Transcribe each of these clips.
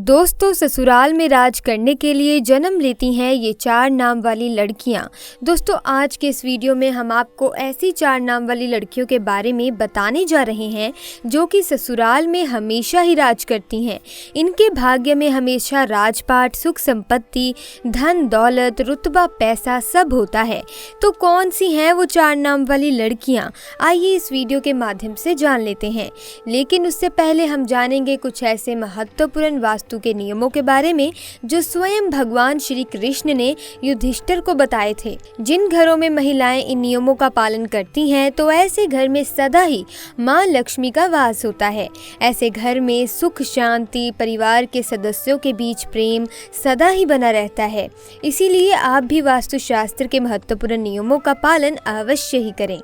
दोस्तों, ससुराल में राज करने के लिए जन्म लेती हैं ये 4 नाम वाली लड़कियां। दोस्तों, आज के इस वीडियो में हम आपको ऐसी 4 नाम वाली लड़कियों के बारे में बताने जा रहे हैं जो कि ससुराल में हमेशा ही राज करती हैं। इनके भाग्य में हमेशा राजपाट, सुख संपत्ति, धन दौलत, रुतबा, पैसा सब होता है। तो कौन सी हैं वो 4 नाम वाली लड़कियां, आइए इस वीडियो के माध्यम से जान लेते हैं। लेकिन उससे पहले हम जानेंगे कुछ ऐसे महत्वपूर्ण वास्तु के नियमों के बारे में जो स्वयं भगवान श्री कृष्ण ने युधिष्ठिर को बताए थे। जिन घरों में महिलाएं इन नियमों का पालन करती हैं तो ऐसे घर में सदा ही मां लक्ष्मी का वास होता है। ऐसे घर में सुख शांति, परिवार के सदस्यों के बीच प्रेम सदा ही बना रहता है। इसीलिए आप भी वास्तुशास्त्र के महत्वपूर्ण नियमों का पालन अवश्य ही करें।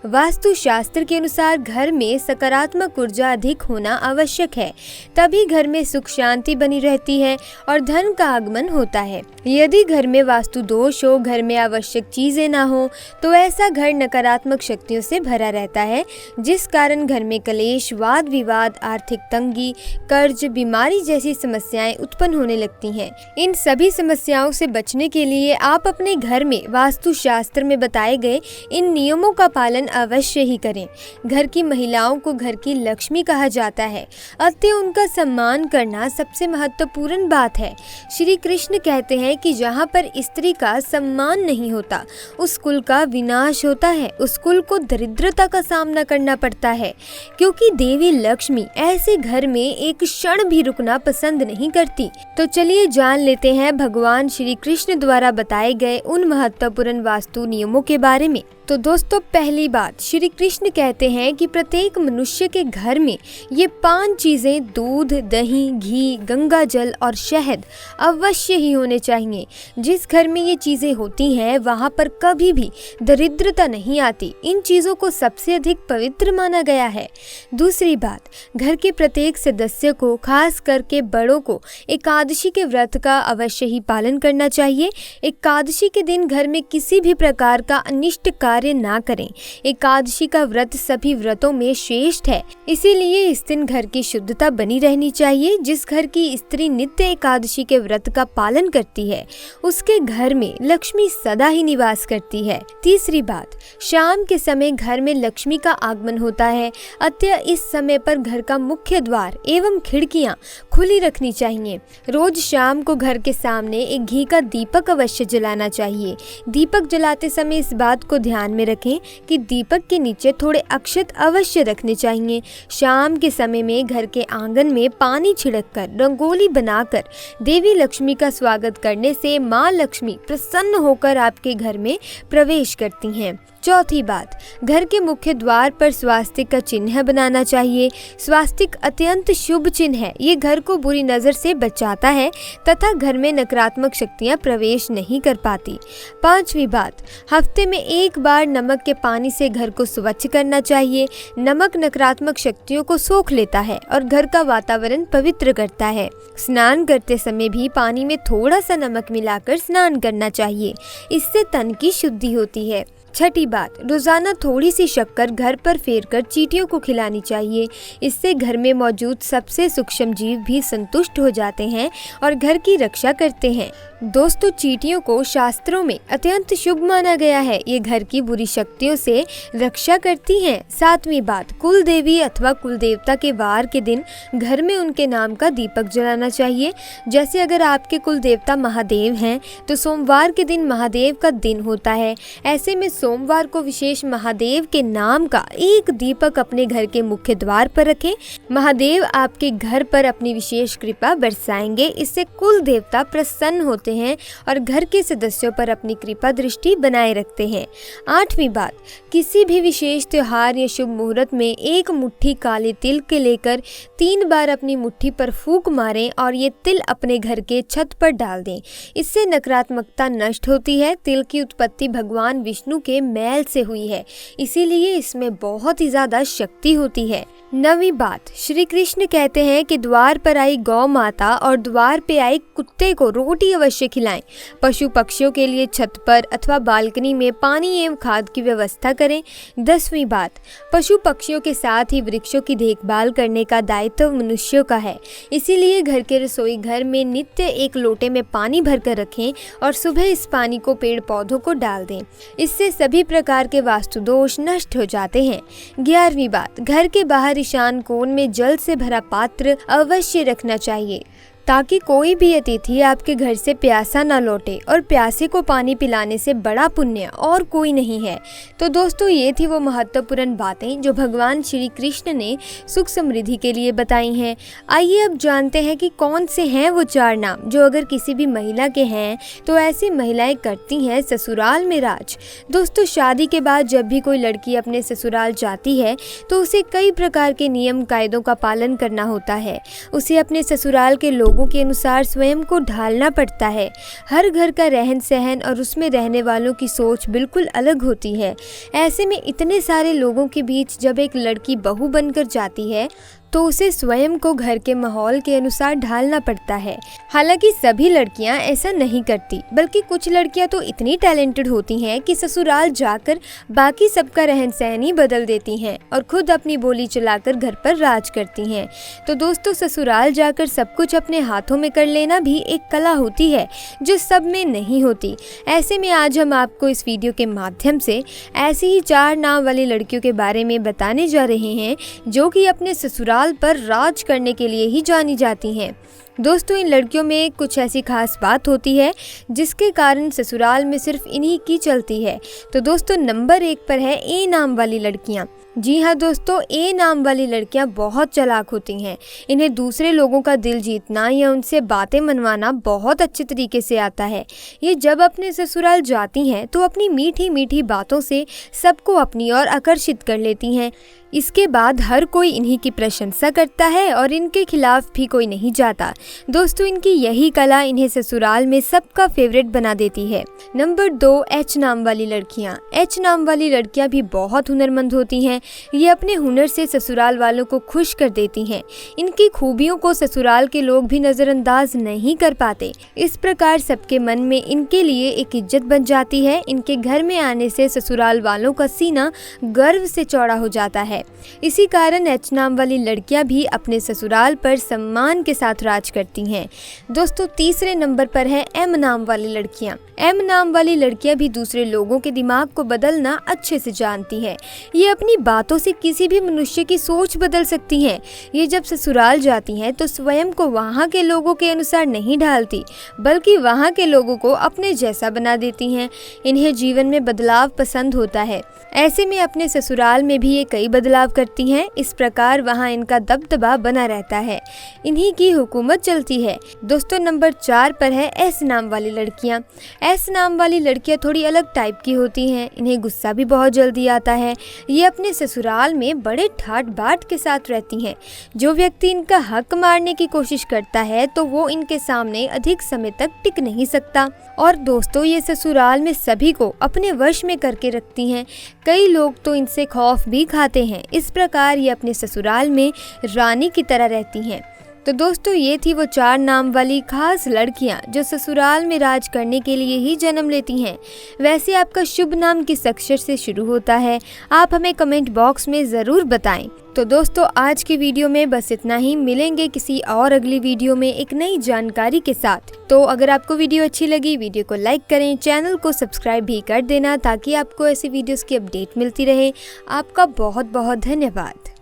वास्तुशास्त्र के अनुसार घर में सकारात्मक ऊर्जा अधिक होना आवश्यक है, तभी घर में सुख शांति बनी रहती है और धन का आगमन होता है। यदि घर में वास्तु दोष हो, घर में आवश्यक चीजें ना हो, तो ऐसा घर नकारात्मक शक्तियों से भरा रहता है, जिस कारण घर में कलेश, वाद विवाद, आर्थिक तंगी, कर्ज, बीमारी जैसी समस्याएं उत्पन्न होने लगती हैं। इन सभी समस्याओं से बचने के लिए आप अपने घर में वास्तुशास्त्र में बताए गए इन नियमों का पालन अवश्य ही करें। घर की महिलाओं को घर की लक्ष्मी कहा जाता है, अतः उनका सम्मान करना सबसे महत्वपूर्ण बात है। श्री कृष्ण कहते हैं कि जहाँ पर स्त्री का सम्मान नहीं होता उस कुल का विनाश होता है, उस कुल को दरिद्रता का सामना करना पड़ता है, क्योंकि देवी लक्ष्मी ऐसे घर में एक क्षण भी रुकना पसंद नहीं करती। तो चलिए जान लेते हैं भगवान श्री कृष्ण द्वारा बताए गए उन महत्वपूर्ण वास्तु नियमों के बारे में। तो दोस्तों, पहली बात, श्री कृष्ण कहते हैं कि प्रत्येक मनुष्य के घर में ये 5 चीजें दूध, दही, घी, गंगा जल और शहद अवश्य ही होने चाहिए। जिस घर में ये चीजें होती हैं वहाँ पर कभी भी दरिद्रता नहीं आती। इन चीजों को सबसे अधिक पवित्र माना गया है। दूसरी बात, घर के प्रत्येक सदस्य को, खास करके बड़ों को, एकादशी के व्रत का अवश्य ही पालन करना चाहिए। एकादशी के दिन घर में किसी भी प्रकार का अनिष्ट कार्य ना करें। एकादशी का व्रत सभी व्रतों में श्रेष्ठ है, इसीलिए इस दिन घर की शुद्धता बनी रहनी चाहिए। जिस घर की स्त्री नित्य एकादशी के व्रत का पालन करती है उसके घर में लक्ष्मी सदा ही निवास करती है। तीसरी बात, शाम के समय घर में लक्ष्मी का आगमन होता है, अतः इस समय पर घर का मुख्य द्वार एवं खिड़कियां खुली रखनी चाहिए। रोज शाम को घर के सामने एक घी का दीपक अवश्य जलाना चाहिए। दीपक जलाते समय इस बात को ध्यान में रखें कि दीपक के नीचे थोड़े अक्षत अवश्य रखने चाहिए। शाम के समय में घर के आंगन में पानी छिड़ककर, रंगोली बनाकर देवी लक्ष्मी का स्वागत करने से मां लक्ष्मी प्रसन्न होकर आपके घर में प्रवेश करती हैं। चौथी बात, घर के मुख्य द्वार पर स्वास्तिक का चिन्ह बनाना चाहिए। स्वास्तिक अत्यंत शुभ चिन्ह है, ये घर को बुरी नजर से बचाता है तथा घर में नकारात्मक शक्तियां प्रवेश नहीं कर पाती। 5वीं बात, हफ्ते में एक बार नमक के पानी से घर को स्वच्छ करना चाहिए। नमक नकारात्मक शक्तियों को सोख लेता है और घर का वातावरण पवित्र करता है। स्नान करते समय भी पानी में थोड़ा सा नमक मिलाकर स्नान करना चाहिए, इससे तन की शुद्धि होती है। 6ठी बात, रोजाना थोड़ी सी शक्कर घर पर फेरकर चींटियों को खिलानी चाहिए। इससे घर में मौजूद सबसे सूक्ष्म जीव भी संतुष्ट हो जाते हैं और घर की रक्षा करते हैं। दोस्तों, चींटियों को शास्त्रों में अत्यंत शुभ माना गया है, ये घर की बुरी शक्तियों से रक्षा करती हैं। 7वीं बात, कुल देवी अथवा कुल देवता के वार के दिन घर में उनके नाम का दीपक जलाना चाहिए। जैसे अगर आपके कुल देवता महादेव हैं तो सोमवार के दिन महादेव का दिन होता है। ऐसे में सोमवार को विशेष महादेव के नाम का एक दीपक अपने घर के मुख्य द्वार पर रखें। महादेव आपके घर पर अपनी विशेष कृपा बरसाएंगे। इससे कुल देवता प्रसन्न होते हैं और घर के सदस्यों पर अपनी कृपा दृष्टि बनाए रखते हैं। 8वीं बात, किसी भी विशेष त्योहार या शुभ मुहूर्त में एक मुट्ठी काले तिल के लेकर 3 बार अपनी मुट्ठी पर फूंक मारें और ये तिल अपने घर के छत पर डाल दें। इससे नकारात्मकता नष्ट होती है। तिल की उत्पत्ति भगवान विष्णु के मैल से हुई है, इसीलिए इसमें बहुत ही ज्यादा शक्ति होती है। 9वीं बात, श्री कृष्ण कहते हैं कि द्वार पर आई गौ माता और द्वार पे आए कुत्ते को रोटी अवश्य खिलाएं। पशु पक्षियों के लिए छत पर अथवा बालकनी में पानी एवं खाद की व्यवस्था करें। 10वीं बात, पशु पक्षियों के साथ ही वृक्षों की देखभाल करने का दायित्व मनुष्यों का है, इसीलिए घर के रसोई घर में नित्य एक लोटे में पानी भरकर रखें और सुबह इस पानी को पेड़ पौधों को डाल दें। इससे सभी प्रकार के वास्तु दोष नष्ट हो जाते हैं। 11वीं बात, घर के बाहर ईशान कोण में जल से भरा पात्र अवश्य रखना चाहिए ताकि कोई भी अतिथि आपके घर से प्यासा ना लौटे, और प्यासे को पानी पिलाने से बड़ा पुण्य और कोई नहीं है। तो दोस्तों, ये थी वो महत्वपूर्ण बातें जो भगवान श्री कृष्ण ने सुख समृद्धि के लिए बताई हैं। आइए अब जानते हैं कि कौन से हैं वो 4 नाम जो अगर किसी भी महिला के हैं तो ऐसी महिलाएं करती हैं ससुराल में राज। दोस्तों, शादी के बाद जब भी कोई लड़की अपने ससुराल जाती है तो उसे कई प्रकार के नियम कायदों का पालन करना होता है। उसे अपने ससुराल के लोगों के अनुसार स्वयं को ढालना पड़ता है। हर घर का रहन सहन और उसमें रहने वालों की सोच बिल्कुल अलग होती है। ऐसे में इतने सारे लोगों के बीच जब एक लड़की बहू बनकर जाती है तो उसे स्वयं को घर के माहौल के अनुसार ढालना पड़ता है। हालांकि सभी लड़कियां ऐसा नहीं करती, बल्कि कुछ लड़कियां तो इतनी टैलेंटेड होती हैं कि ससुराल जाकर बाकी सबका रहन सहन ही बदल देती हैं और खुद अपनी बोली चलाकर घर पर राज करती हैं। तो दोस्तों, ससुराल जाकर सब कुछ अपने हाथों में कर लेना भी एक कला होती है जो सब में नहीं होती। ऐसे में आज हम आपको इस वीडियो के माध्यम से ऐसी ही 4 नाम वाली लड़कियों के बारे में बताने जा रहे हैं जो कि अपने ससुराल पर राज करने के लिए ही जानी जाती हैं। दोस्तों, इन लड़कियों में कुछ ऐसी खास बात होती है जिसके कारण ससुराल में सिर्फ इन्हीं की चलती है। तो दोस्तों, नंबर 1 पर है ए नाम वाली लड़कियां। जी हाँ दोस्तों, ए नाम वाली लड़कियां बहुत चालाक होती हैं। इन्हें दूसरे लोगों का दिल जीतना या उनसे बातें मनवाना बहुत अच्छे तरीके से आता है। ये जब अपने ससुराल जाती हैं तो अपनी मीठी मीठी बातों से सबको अपनी ओर आकर्षित कर लेती हैं। इसके बाद हर कोई इन्हीं की प्रशंसा करता है और इनके खिलाफ भी कोई नहीं जाता। दोस्तों, इनकी यही कला इन्हें ससुराल में सबका फेवरेट बना देती है। नंबर 2, एच नाम वाली लड़कियां। एच नाम वाली लड़कियां भी बहुत हुनरमंद होती हैं। ये अपने हुनर से ससुराल वालों को खुश कर देती हैं। इनकी खूबियों को ससुराल के लोग भी नजरअंदाज नहीं कर पाते। इस प्रकार सबके मन में इनके लिए एक इज्जत बन जाती है। इनके घर में आने से ससुराल वालों का सीना गर्व से चौड़ा हो जाता है। इसी कारण एच नाम वाली लड़कियां भी अपने ससुराल पर सम्मान के साथ राज करती हैं। दोस्तों, तीसरे नंबर पर है एम नाम वाली लड़कियां। एम नाम वाली लड़कियां भी दूसरे लोगों के दिमाग को बदलना अच्छे से जानती हैं। ये अपनी बातों से किसी भी मनुष्य की सोच बदल सकती हैं। ये जब ससुराल जाती हैं तो स्वयं को वहाँ के लोगों के अनुसार नहीं ढालती, बल्कि वहाँ के लोगों को अपने जैसा बना देती हैं। इन्हें जीवन में बदलाव पसंद होता है। ऐसे में अपने ससुराल में भी ये कई बदलाव करती हैं। इस प्रकार वहाँ इनका दबदबा बना रहता है। इन्हीं की हुकूमत चलती है। दोस्तों, नंबर 4 पर है एस नाम वाली लड़कियाँ। एस नाम वाली लड़कियाँ थोड़ी अलग टाइप की होती हैं। इन्हें गुस्सा भी बहुत जल्दी आता है। ये अपने ससुराल में बड़े ठाट बाट के साथ रहती हैं। जो व्यक्ति इनका हक मारने की कोशिश करता है तो वो इनके सामने अधिक समय तक टिक नहीं सकता। और दोस्तों, ये ससुराल में सभी को अपने वश में करके रखती हैं। कई लोग तो इनसे खौफ भी खाते हैं। इस प्रकार ये अपने ससुराल में रानी की तरह रहती हैं। तो दोस्तों, ये थी वो 4 नाम वाली खास लड़कियां जो ससुराल में राज करने के लिए ही जन्म लेती हैं। वैसे आपका शुभ नाम किस अक्षर से शुरू होता है, आप हमें कमेंट बॉक्स में ज़रूर बताएं। तो दोस्तों, आज की वीडियो में बस इतना ही। मिलेंगे किसी और अगली वीडियो में एक नई जानकारी के साथ। तो अगर आपको वीडियो अच्छी लगी, वीडियो को लाइक करें, चैनल को सब्सक्राइब भी कर देना ताकि आपको ऐसी वीडियोस की अपडेट मिलती रहे। आपका बहुत बहुत धन्यवाद।